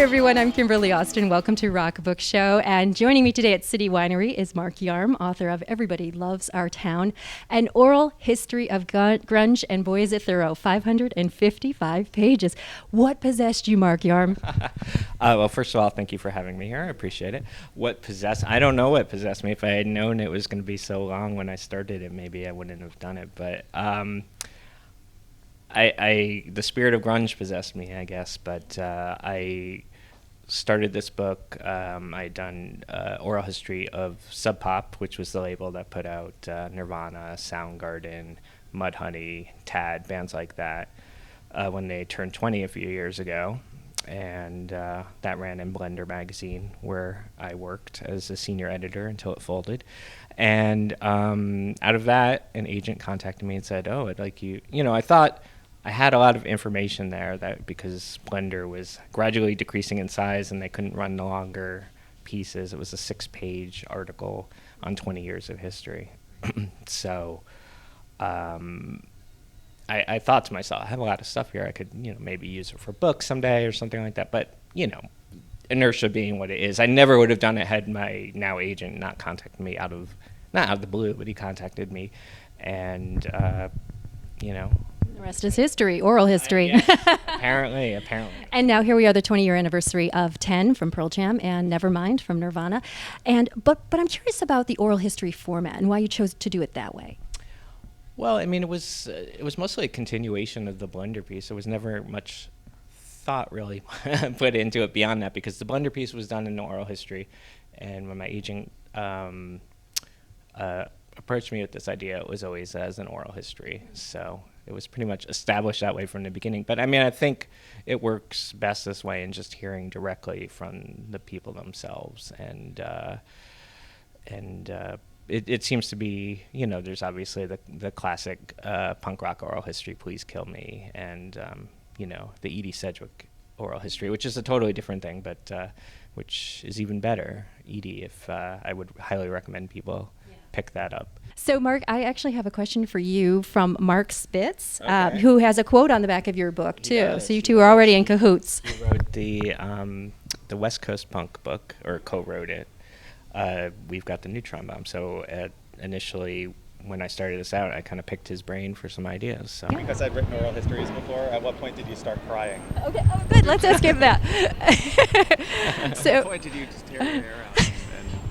everyone, I'm Kimberly Austin. Welcome to Rock Book Show. And joining me today at City Winery is Mark Yarm, author of Everybody Loves Our Town, an oral history of grunge, and boy is it thorough, 555 pages. What possessed you, Mark Yarm? Well, first of all, thank you for having me here. I appreciate it. I don't know what possessed me. If I had known it was going to be so long when I started it, maybe I wouldn't have done it. But the spirit of grunge possessed me, I guess. But I started this book. I had done oral history of Sub Pop, which was the label that put out Nirvana, Soundgarden, Mudhoney, Tad, bands like that, when they turned 20 a few years ago. And that ran in Blender magazine, where I worked as a senior editor until it folded. And out of that, an agent contacted me and said, "Oh, I'd like you." I thought I had a lot of information there that because Blender was gradually decreasing in size and they couldn't run the longer pieces. It was a 6-page article on 20 years of history. So I thought to myself, I have a lot of stuff here. I could, maybe use it for books someday or something like that. But, inertia being what it is, I never would have done it had my now agent not contacted me not out of the blue, but he contacted me. And, The rest is history, oral history. Yeah, apparently. And now here we are, the 20-year anniversary of 10 from Pearl Jam and Nevermind from Nirvana. But I'm curious about the oral history format and why you chose to do it that way. Well, I mean, it was mostly a continuation of the Blender piece. There was never much thought really put into it beyond that, because the Blender piece was done in oral history, and when my agent approached me with this idea, it was always as an oral history. So it was pretty much established that way from the beginning. But I mean, I think it works best this way in just hearing directly from the people themselves. And it seems to be, there's obviously the classic punk rock oral history, Please Kill Me, and, the Edie Sedgwick oral history, which is a totally different thing, but which is even better. Edie, if I would highly recommend people pick that up. So, Mark, I actually have a question for you from Mark Spitz, Okay. who has a quote on the back of your book, too. Yes, So you two are already in cahoots. He wrote the West Coast Punk book, or co-wrote it. We've got the Neutron Bomb. So initially, when I started this out, I kind of picked his brain for some ideas. So. Yeah. Because I'd written oral histories before, at what point did you start crying? Okay, good. Let's ask him that. At what point did you just tear your hair out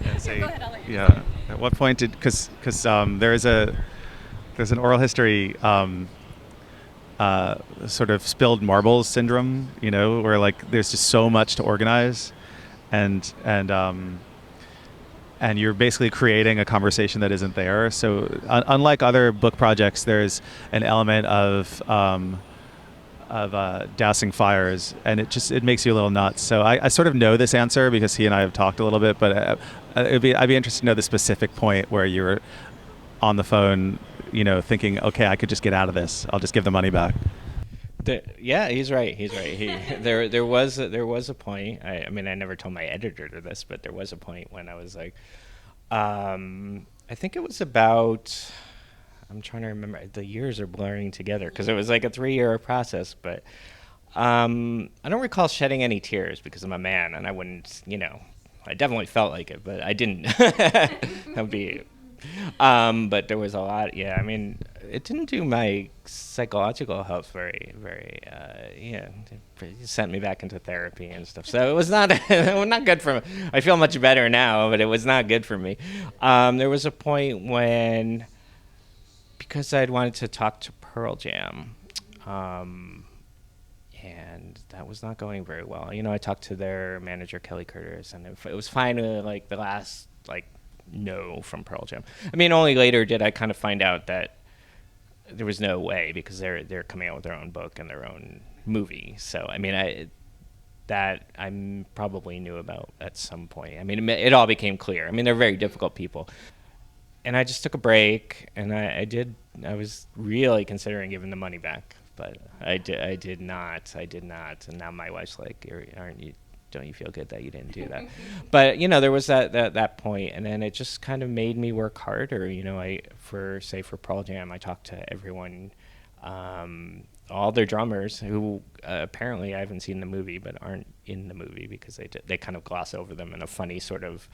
and say, go ahead, I'll let you yeah, at what point did, because there's an oral history sort of spilled marbles syndrome, where like there's just so much to organize, and you're basically creating a conversation that isn't there. So unlike other book projects, there's an element of dousing fires, and it makes you a little nuts. So I sort of know this answer because he and I have talked a little bit, but I'd be interested to know the specific point where you're on the phone, thinking, okay, I could just get out of this. I'll just give the money back. Yeah, he's right. There was a point. I mean, I never told my editor this, but there was a point when I was like, I think it was about. I'm trying to remember. The years are blurring together because it was like a 3-year process. But I don't recall shedding any tears because I'm a man, and I wouldn't. I definitely felt like it, but I didn't. That'd be. But there was a lot. Yeah, I mean, it didn't do my psychological health very, very. It sent me back into therapy and stuff. So it was not not good for me. I feel much better now, but it was not good for me. There was a point when, because I'd wanted to talk to Pearl Jam, and that was not going very well. I talked to their manager Kelly Curtis, and it was finally like the last no from Pearl Jam. I mean, only later did I kind of find out that there was no way, because they're coming out with their own book and their own movie. So I mean, I probably knew about at some point. I mean, it all became clear. I mean, they're very difficult people, and I just took a break, and I was really considering giving the money back, but I did not, and now my wife's like, don't you feel good that you didn't do that? But there was that point, and then it just kind of made me work harder. For Pearl Jam, I talked to everyone, all their drummers who apparently I haven't seen the movie, but aren't in the movie because they kind of gloss over them in a funny sort of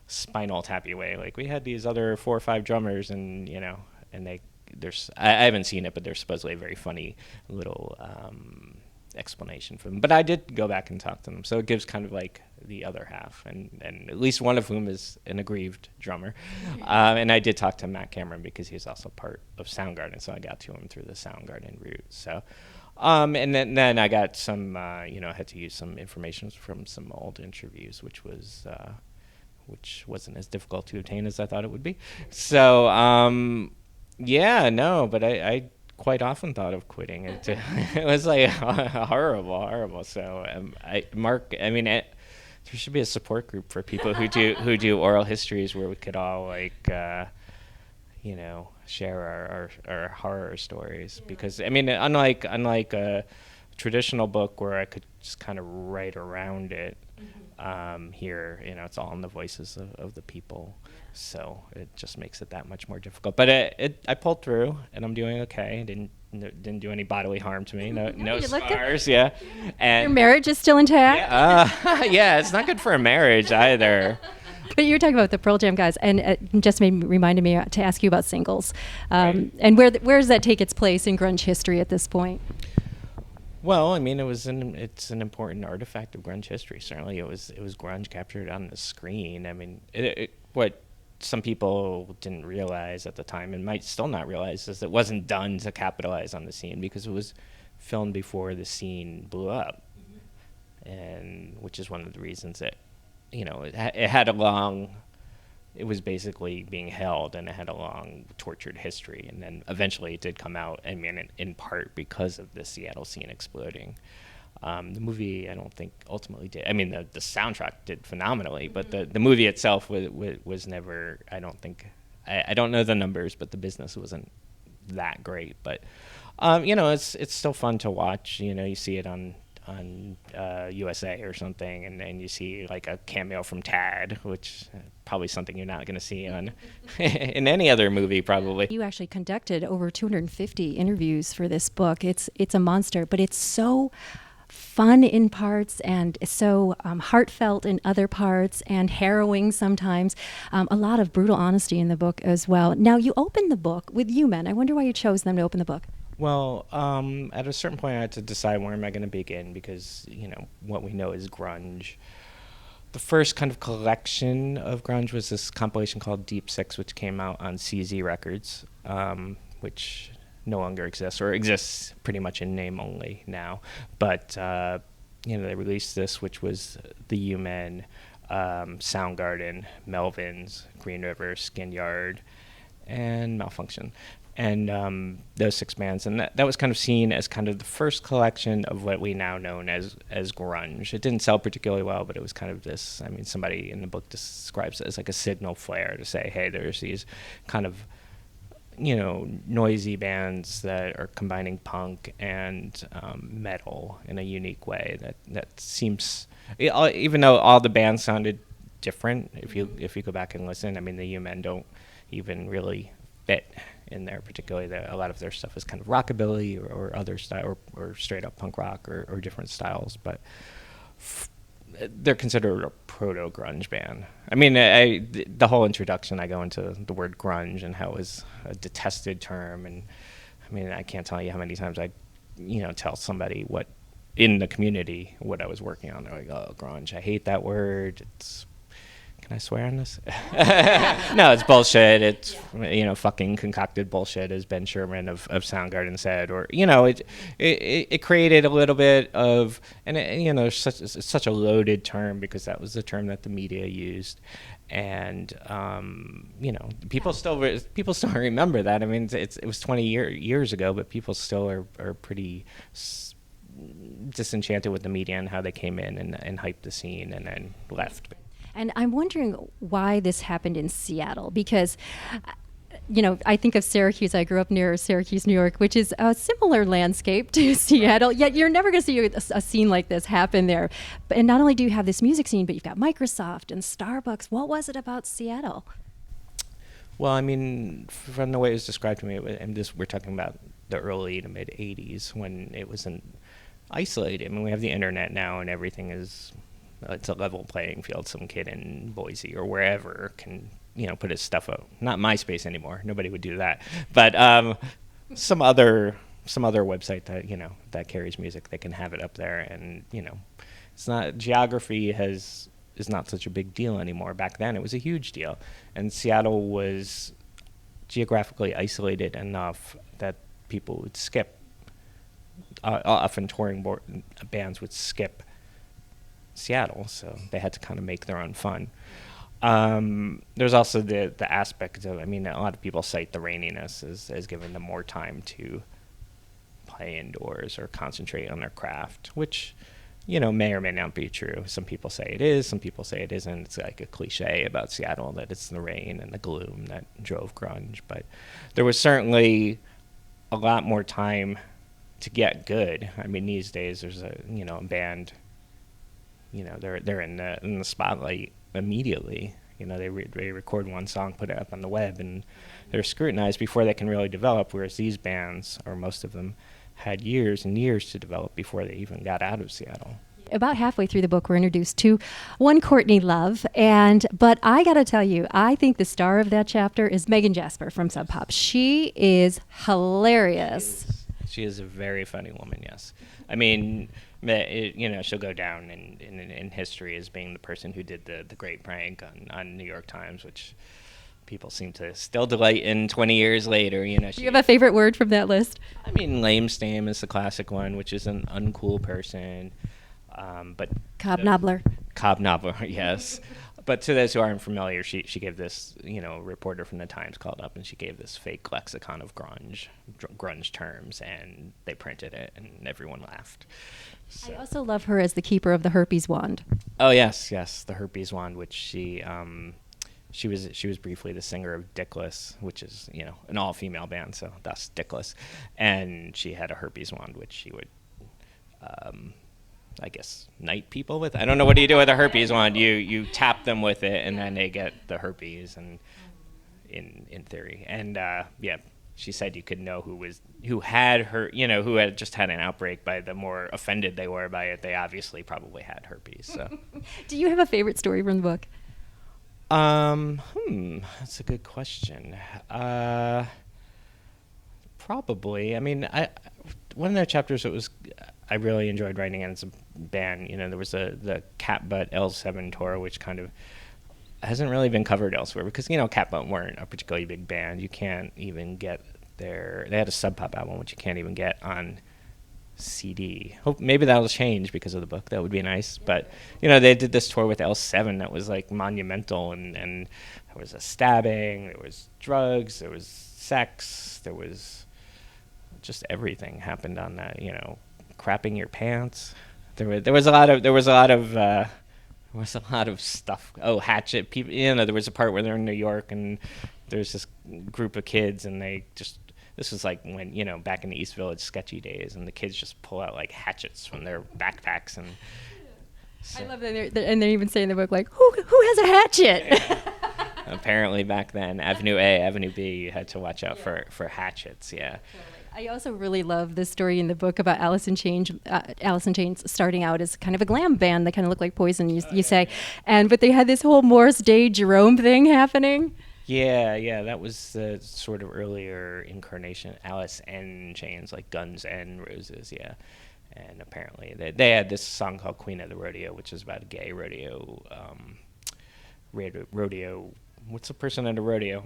Spinal Tappy way. Like, we had these other 4 or 5 drummers, and and I haven't seen it, but there's supposedly a very funny little explanation for them. But I did go back and talk to them, so it gives kind of like the other half, and at least one of whom is an aggrieved drummer. And I did talk to Matt Cameron because he's also part of Soundgarden, so I got to him through the Soundgarden route. So, and then I got some, I had to use some information from some old interviews, which wasn't as difficult to obtain as I thought it would be. So, but I quite often thought of quitting. It was like horrible. So, there should be a support group for people who do oral histories where we could all share our horror stories. Because unlike a traditional book where I could just kind of write around it, here it's all in the voices of the people. So it just makes it that much more difficult. But I pulled through, and I'm doing okay. Didn't do any bodily harm to me. No scars. Yeah. And your marriage is still intact. Yeah, it's not good for a marriage either. But you were talking about the Pearl Jam guys, and it just reminded me to ask you about singles, and where does that take its place in grunge history at this point? Well, it's an important artifact of grunge history. Certainly, it was grunge captured on the screen. What some people didn't realize at the time, and might still not realize, is it wasn't done to capitalize on the scene because it was filmed before the scene blew up, and which is one of the reasons that it was basically being held, and it had a long tortured history, and then eventually it did come out, in part because of the Seattle scene exploding. The movie, I don't think, ultimately did. The soundtrack did phenomenally, but the movie itself was never, I don't think, I don't know the numbers, but the business wasn't that great. But, it's still fun to watch. You see it on USA or something, and you see like a cameo from Tad, which probably something you're not going to see on in any other movie probably. You actually conducted over 250 interviews for this book. It's a monster, but it's so fun in parts and so heartfelt in other parts and harrowing sometimes. A lot of brutal honesty in the book as well. Now, you open the book with U-Men. I wonder why you chose them to open the book. Well, at a certain point I had to decide where am I going to begin, because, what we know is grunge. The first kind of collection of grunge was this compilation called Deep Six, which came out on CZ Records, which no longer exists, or exists pretty much in name only now. But, they released this, which was the U-Men, Soundgarden, Melvins, Green River, Skin Yard, and Malfunction. And those 6 bands, and that was kind of seen as kind of the first collection of what we now know as grunge. It didn't sell particularly well, but it was kind of this, somebody in the book describes it as like a signal flare to say, hey, there's these kind of, noisy bands that are combining punk and metal in a unique way that seems, even though all the bands sounded different, if you go back and listen, the U-Men don't even really fit in there particularly. A lot of their stuff is kind of rockabilly or other style or straight up punk rock or different styles, but they're considered a proto grunge band. The whole introduction, I go into the word grunge and how it was a detested term, and I can't tell you how many times I tell somebody what in the community what I was working on. They're like, oh, grunge, I hate that word. Can I swear on this? No, it's bullshit. It's, fucking concocted bullshit, as Ben Sherman of Soundgarden said. Or, it created a little bit of, and it's such a loaded term because that was the term that the media used. And, people still remember that. It was 20 years ago, but people still are pretty disenchanted with the media and how they came in and hyped the scene and then left. And I'm wondering why this happened in Seattle, because, I think of Syracuse. I grew up near Syracuse, New York, which is a similar landscape to Seattle, yet you're never going to see a scene like this happen there. And not only do you have this music scene, but you've got Microsoft and Starbucks. What was it about Seattle? Well, from the way it was described to me, and we're talking about the early to mid 80s when it wasn't isolated. I mean, we have the internet now, and everything is it's a level playing field. Some kid in Boise or wherever can put his stuff up. Not MySpace anymore. Nobody would do that. But some other website that that carries music, they can have it up there, and it's not geography is not such a big deal anymore. Back then, it was a huge deal, and Seattle was geographically isolated enough that people would skip. Often touring bands would skip Seattle, so they had to kind of make their own fun. There's also the aspect of, a lot of people cite the raininess as giving them more time to play indoors or concentrate on their craft, which may or may not be true. Some people say it is, some people say it isn't. It's like a cliche about Seattle that it's the rain and the gloom that drove grunge, but there was certainly a lot more time to get good. These days there's a band, they're in the spotlight immediately. They record one song, put it up on the web, and they're scrutinized before they can really develop, whereas these bands, or most of them, had years and years to develop before they even got out of Seattle. About halfway through the book, we're introduced to one Courtney Love, but I got to tell you, I think the star of that chapter is Megan Jasper from Sub Pop. She is hilarious. She is a very funny woman, yes. She'll go down in history as being the person who did the great prank on New York Times, which people seem to still delight in 20 years later. Do you have a favorite word from that list? Lame Stam is the classic one, which is an uncool person. But Cobnobbler. Cobnobbler, yes. But to those who aren't familiar, she gave this, a reporter from the Times called up and she gave this fake lexicon of grunge terms, and they printed it and everyone laughed. So. I also love her as the keeper of the herpes wand. Oh yes, the herpes wand, which she was briefly the singer of Dickless, which is an all-female band, so thus Dickless, and she had a herpes wand which she would I guess knight people with. I don't know, what do you do with a herpes wand? You tap them with it and then they get the herpes, and in theory, and she said you could know who had just had an outbreak by the more offended they were by it. They obviously probably had herpes. So. Do you have a favorite story from the book? That's a good question. Probably. One of their chapters I really enjoyed writing as a band. There was the Catbutt L7 tour, which kind of hasn't really been covered elsewhere because, Catbutt weren't a particularly big band. You can't even get they had a Sub Pop album, which you can't even get on CD. Hope maybe that'll change because of the book. That would be nice. But, they did this tour with L7 that was like monumental, and there was a stabbing, there was drugs, there was sex, there was just everything happened on that, crapping your pants. There was a lot of stuff. Oh, Hatchet people. There was a part where they're in New York and there's this group of kids, and this was like when back in the East Village sketchy days, and the kids just pull out like hatchets from their backpacks, and I love that they're even saying in the book like who has a hatchet. Apparently back then, Avenue A, Avenue B, you had to watch out for hatchets. Yeah. I also really love this story in the book about Alice in Chains starting out as kind of a glam band that kind of looked like Poison, you say, but they had this whole Morris Day Jerome thing happening. Yeah, that was the sort of earlier incarnation, Alice in Chains, like Guns N' Roses, yeah. And apparently they had this song called Queen of the Rodeo, which is about a gay rodeo. What's the person at a rodeo? A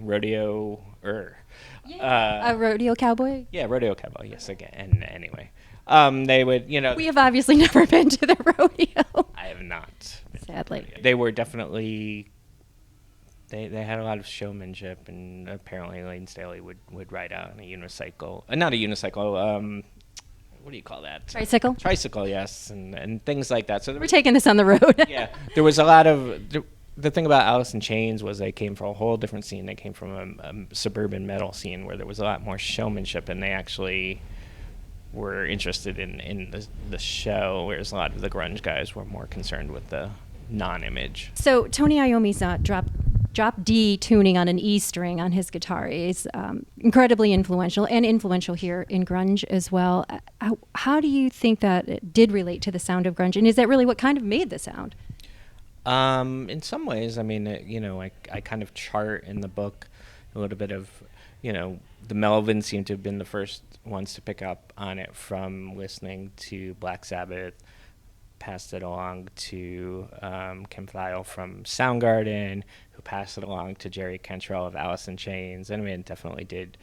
rodeo cowboy? Yeah, rodeo cowboy, yes, again. And anyway, they would, We have obviously never been to the rodeo. I have not. Sadly. They were definitely... They had a lot of showmanship, and apparently Lane Staley would ride out on a unicycle. Not a unicycle, what do you call that? Tricycle? Tricycle, yes, and things like that. So we're taking this on the road. Yeah, there was a lot of... The thing about Alice in Chains was they came from a whole different scene. They came from a suburban metal scene where there was a lot more showmanship, and they actually were interested in the show, whereas a lot of the grunge guys were more concerned with the non-image. So Tony Iommi's dropped drop D tuning on an E string on his guitar is incredibly influential and influential here in grunge as well. How do you think that it did relate to the sound of grunge, and is that really what kind of made the sound? In some ways, I mean, I kind of chart in the book a little bit of, the Melvins seem to have been the first ones to pick up on it from listening to Black Sabbath, passed it along to Kim Thayil from Soundgarden, who passed it along to Jerry Cantrell of Alice in Chains. And I mean, it definitely did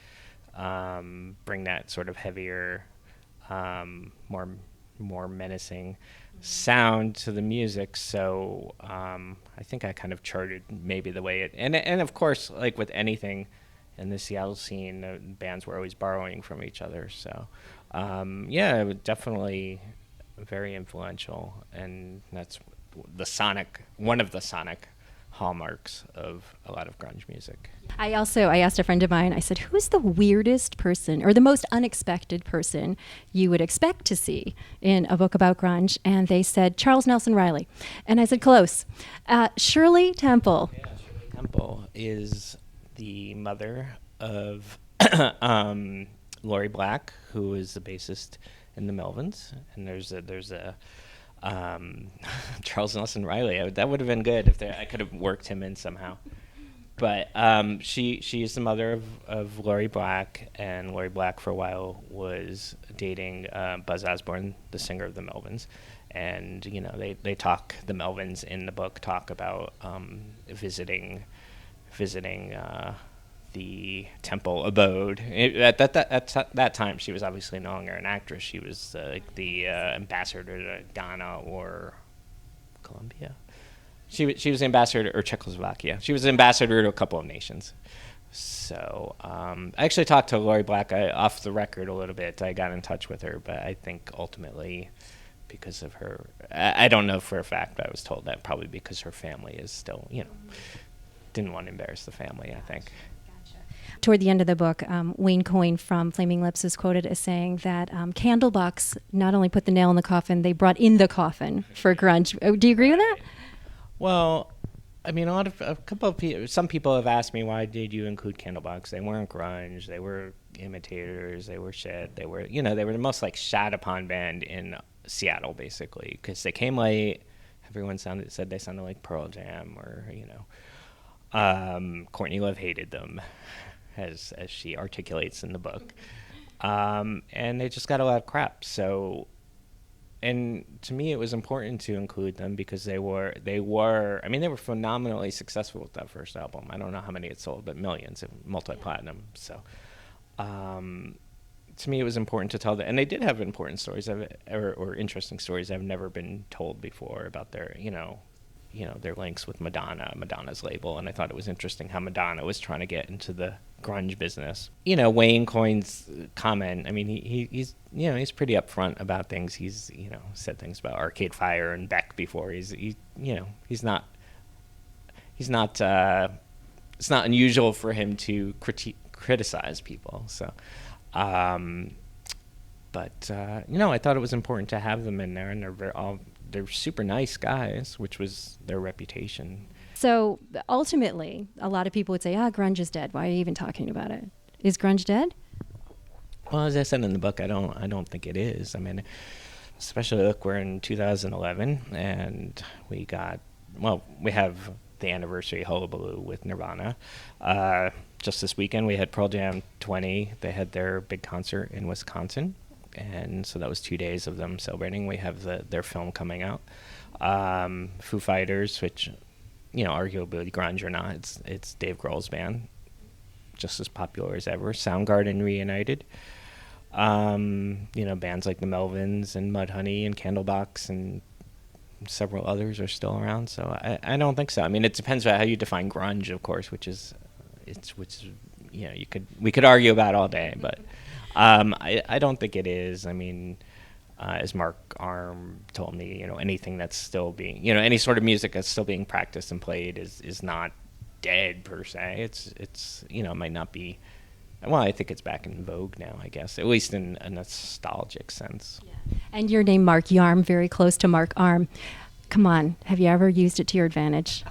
bring that sort of heavier, more menacing sound to the music. So I think I kind of charted maybe the way it, and of course, like with anything in the Seattle scene, bands were always borrowing from each other. So it was definitely very influential, and that's one of the sonic hallmarks of a lot of grunge music. I asked a friend of mine, I said, who's the weirdest person or the most unexpected person you would expect to see in a book about grunge? And they said, Charles Nelson Riley. And I said, close. Shirley Temple. Yeah, Shirley Temple is the mother of Lori Black, who is the bassist in the Melvins, and there's a Charles Nelson Riley. That would have been good if I could have worked him in somehow. But she is the mother of Lori Black, and Lori Black for a while was dating Buzz Osborne, the singer of the Melvins. And they talk, the Melvins in the book talk about visiting the Temple abode. At that time, she was obviously no longer an actress. She was the ambassador to Ghana or Colombia. She was ambassador, or Czechoslovakia. She was ambassador to a couple of nations. So I actually talked to Lori Black off the record a little bit. I got in touch with her, but I think ultimately because of her, I don't know for a fact, but I was told that probably because her family is still, didn't want to embarrass the family, I think. Toward the end of the book, Wayne Coyne from Flaming Lips is quoted as saying that Candlebox not only put the nail in the coffin, they brought in the coffin for grunge. Do you agree with that? Well, I mean, some people have asked me, why did you include Candlebox? They weren't grunge. They were imitators. They were shit. They were, they were the most like shat upon band in Seattle, basically, because they came late. Everyone said they sounded like Pearl Jam, or Courtney Love hated them, as she articulates in the book, and they just got a lot of crap. So, and to me, it was important to include them because they were phenomenally successful with that first album. I don't know how many it sold, but millions, multi-platinum. So, to me, it was important to tell that, and they did have important stories or interesting stories that have never been told before about their, their links with Madonna's label, and I thought it was interesting how Madonna was trying to get into the grunge business. Wayne Coyne's comment, I mean, he's pretty upfront about things. He's, said things about Arcade Fire and Beck before. It's not unusual for him to criticize people. So, but I thought it was important to have them in there, and they're super nice guys, which was their reputation. So ultimately, a lot of people would say, grunge is dead. Why are you even talking about it? Is grunge dead? Well, as I said in the book, I don't think it is. I mean, especially look, we're in 2011, and we have the anniversary hullabaloo with Nirvana. Just this weekend, we had Pearl Jam 20. They had their big concert in Wisconsin. And so that was 2 days of them celebrating. We have their film coming out. Foo Fighters, which, arguably grunge or not, it's Dave Grohl's band, just as popular as ever. Soundgarden reunited. Bands like the Melvins and Mudhoney and Candlebox and several others are still around. So I don't think so. I mean, it depends on how you define grunge, of course, which we could argue about all day, but. I don't think it is. I mean, as Mark Arm told me, anything that's still being, any sort of music that's still being practiced and played is not dead per se. It's it might not be. Well, I think it's back in vogue now, I guess, at least in a nostalgic sense. Yeah. And your name, Mark Yarm, very close to Mark Arm. come on, have you ever used it to your advantage?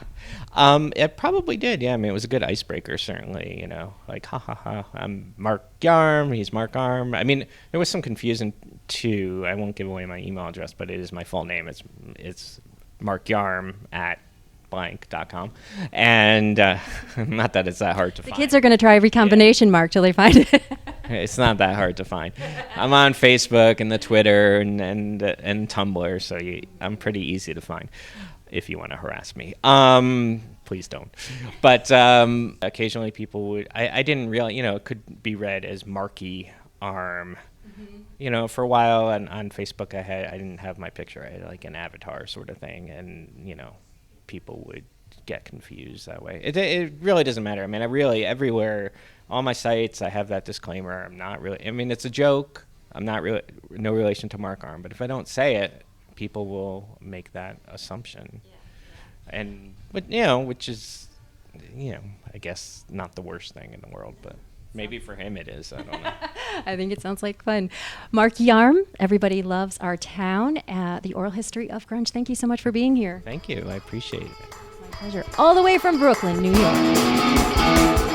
It probably did. Yeah, I mean, it was a good icebreaker, certainly. You know, like, ha ha ha. I'm Mark Yarm. He's Mark Arm. I mean, there was some confusion too. I won't give away my email address, but it is my full name. It's Mark Yarm at blank.com. And not that it's that hard to find. The kids are going to try every combination, Mark, till they find it. It's not that hard to find. I'm on Facebook and the Twitter and Tumblr, so I'm pretty easy to find if you want to harass me. Please don't. But occasionally people would, I didn't really, it could be read as Marky Arm. Mm-hmm. For a while on Facebook I didn't have my picture. I had like an avatar sort of thing, and, people would get confused that way. It really doesn't matter. I mean, everywhere, all my sites, I have that disclaimer. I'm not really, it's a joke. I'm not really, no relation to Mark Arm. But if I don't say it, people will make that assumption. Yeah. Which is, I guess not the worst thing in the world, but maybe for him it is. I don't know. I think it sounds like fun. Mark Yarm, Everybody Loves Our Town, the oral history of grunge. Thank you so much for being here. Thank you. I appreciate it. My pleasure. All the way from Brooklyn, New York.